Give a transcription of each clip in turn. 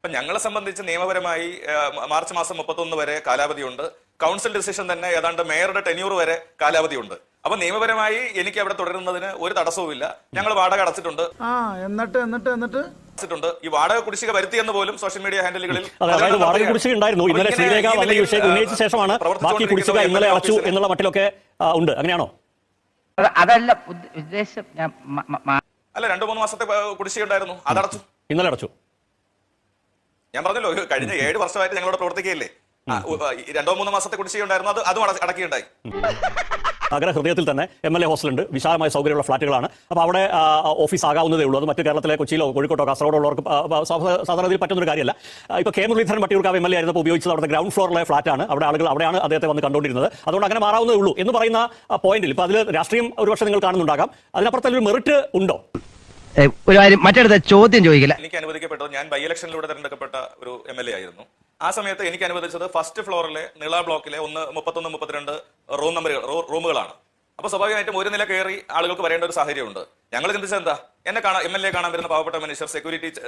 ഇപ്പൊ ഞങ്ങളെ സംബന്ധിച്ച് നിയമപരമായി മാർച്ച് മാസം 31 വരെ കാലാവധിയുണ്ട്. കൗൺസിൽ ഡിസിഷൻ തന്നെ ഏതാണ്ട് മേയറുടെ ടെന്യൂർ വരെ കാലാവധിയുണ്ട്. അപ്പൊ നിയമപരമായി എനിക്ക് അവിടെ തുടരുന്നതിന് ഒരു തടസ്സവുമില്ല. ഞങ്ങൾ വാടക അടച്ചിട്ടുണ്ട്. ഈ വാടക കുടിശ്ശിക വരുത്തിയെന്ന് പോലും സോഷ്യൽ മീഡിയ ഹാൻഡിലുകളിൽ വാടക കുടിശ്ശിക ഉണ്ടായിരുന്നു. ഇന്നലെ ശ്രീരേഖ വന്ന വിഷയം ഉന്നയിച്ച ശേഷമാണ് ബാക്കി കുടിശ്ശിക ഇന്നലെ അടച്ചു എന്നുള്ള മട്ടിലൊക്കെ ഉണ്ട്. അങ്ങനെയാണോ? അതല്ല ഉദ്ദേശം. അല്ല, 2-3 മാസത്തെ കുടിശ്ശിക ഉണ്ടായിരുന്നു, അതടച്ചു. ഇന്നലെ അടച്ചു. ഞാൻ പറഞ്ഞല്ലോ, കഴിഞ്ഞ 7 വർഷമായിട്ട് ഞങ്ങളോട് പ്രവർത്തിക്കുകയല്ലേ. 2-3 മാസത്തെ കുടിശ്ശിക ഉണ്ടായിരുന്നു, അതും അടക്കിയുണ്ടായി. നഗരഹൃദയത്തിൽ തന്നെ MLA ഹോസ്റ്റലുണ്ട്. വിശാലമായ സൗകര്യമുള്ള ഫ്ളാറ്റുകളാണ്. അപ്പോൾ അവിടെ ഓഫീസ് ആകാവുന്നതേ ഉള്ളൂ. അത് മറ്റു കേരളത്തിലെ കൊച്ചിയിലോ കോഴിക്കോട്ടോ കാസർഗോഡോ ഉള്ളവർക്ക് സാധാരണയിൽ പറ്റുന്നൊരു കാര്യമല്ല. ഇപ്പോൾ കെ മുരളീധരൻ വട്ടിയൂർക്കാവ് MLA ആയിരുന്നപ്പോൾ ഉപയോഗിച്ചത് അവിടുത്തെ ഗ്രൗണ്ട് ഫ്ലോറിലെ ഫ്ളാറ്റാണ്. അവിടെയാണ് അദ്ദേഹത്തെ വന്ന് കണ്ടുകൊണ്ടിരുന്നത്. അതുകൊണ്ട് അങ്ങനെ മാറാവുന്നതേ ഉള്ളൂ എന്ന് പറയുന്ന പോയിന്റിൽ ഇപ്പോൾ അതിൽ രാഷ്ട്രീയം ഒരുപക്ഷെ നിങ്ങൾ കാണുന്നുണ്ടാകാം. അതിനപ്പുറത്തൊരു മെറിറ്റ് ഉണ്ടോ? ഒരു കാര്യം മറ്റടുത്ത ചോദ്യം ചോദിക്കില്ല. എനിക്ക് അനുവദിക്കപ്പെട്ടത്, ഞാൻ ബൈ ഇലക്ഷനിലൂടെ തെരഞ്ഞെടുക്കപ്പെട്ട ഒരു MLA ആയിരുന്നു. ആ സമയത്ത് എനിക്ക് അനുവദിച്ചത് ഫസ്റ്റ് ഫ്ലോറിലെ നീള ബ്ലോക്കിലെ 31, 32 റൂമുകളാണ്. അപ്പൊ സ്വാഭാവികമായിട്ടും ഒരു നില കയറി ആളുകൾക്ക് വരേണ്ട ഒരു സാഹചര്യമുണ്ട്. ഞങ്ങൾ ചിന്തിച്ചത് എന്താ, എന്നെ MLA കാണാൻ വരുന്ന പാവപ്പെട്ട മനുഷ്യർ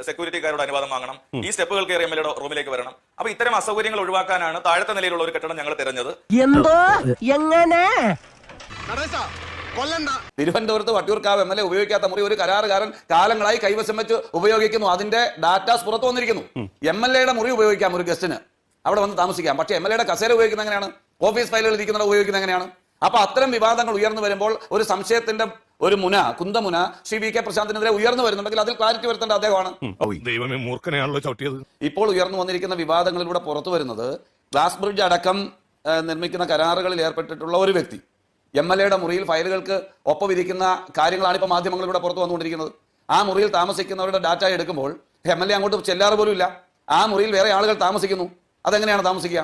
സെക്യൂരിറ്റിക്കാരുടെ അനുവാദം വാങ്ങണം, ഈ സ്റ്റെപ്പുകൾ കയറി MLA റൂമിലേക്ക് വരണം. അപ്പൊ ഇത്തരം അസൗകര്യങ്ങൾ ഒഴിവാക്കാനാണ് താഴത്തെ നിലയിലുള്ള ഒരു കെട്ടിടം ഞങ്ങൾ തിരഞ്ഞത്. തിരുവനന്തപുരത്ത് വട്ടിയൂർക്കാവ് MLA ഉപയോഗിക്കാത്ത മുറി ഒരു കരാറുകാരൻ കാലങ്ങളായി കൈവശം വെച്ച് ഉപയോഗിക്കുന്നു. അതിന്റെ ഡാറ്റാസ് പുറത്തു വന്നിരിക്കുന്നു. MLAയുടെ മുറി ഉപയോഗിക്കാം ഒരു ഗസ്റ്റിന്, അവിടെ വന്ന് താമസിക്കാം. പക്ഷേ MLAയുടെ കസേര ഉപയോഗിക്കുന്നത് എങ്ങനെയാണ്? ഓഫീസ് ഫയലുകൾ ഇരിക്കുന്നത് ഉപയോഗിക്കുന്നത് എങ്ങനെയാണ്? അപ്പൊ അത്തരം വിവാദങ്ങൾ ഉയർന്നു വരുമ്പോൾ ഒരു സംശയത്തിന്റെ ഒരു കുന്തമുന ശ്രീ VK പ്രശാന്തിനെതിരെ ഉയർന്നു വരുന്നുണ്ടെങ്കിൽ അതിൽ ക്ലാരിറ്റി വരുത്തേണ്ട അദ്ദേഹമാണ്. ഇപ്പോൾ ഉയർന്നു വന്നിരിക്കുന്ന വിവാദങ്ങളിലൂടെ പുറത്തു വരുന്നത് ഗ്ലാസ് ബ്രിഡ്ജ് അടക്കം നിർമ്മിക്കുന്ന കരാറുകളിൽ ഏർപ്പെട്ടിട്ടുള്ള ഒരു വ്യക്തി MLAയുടെ മുറിയിൽ ഫയലുകൾക്ക് ഒപ്പമിരിക്കുന്ന കാര്യങ്ങളാണ് ഇപ്പോൾ മാധ്യമങ്ങളിലൂടെ പുറത്തു വന്നുകൊണ്ടിരിക്കുന്നത്. ആ മുറിയിൽ താമസിക്കുന്നവരുടെ ഡാറ്റ എടുക്കുമ്പോൾ MLA അങ്ങോട്ട് ചെല്ലാറ് പോലും ഇല്ല. ആ മുറിയിൽ വേറെ ആളുകൾ താമസിക്കുന്നു. അതെങ്ങനെയാണ് താമസിക്കുക?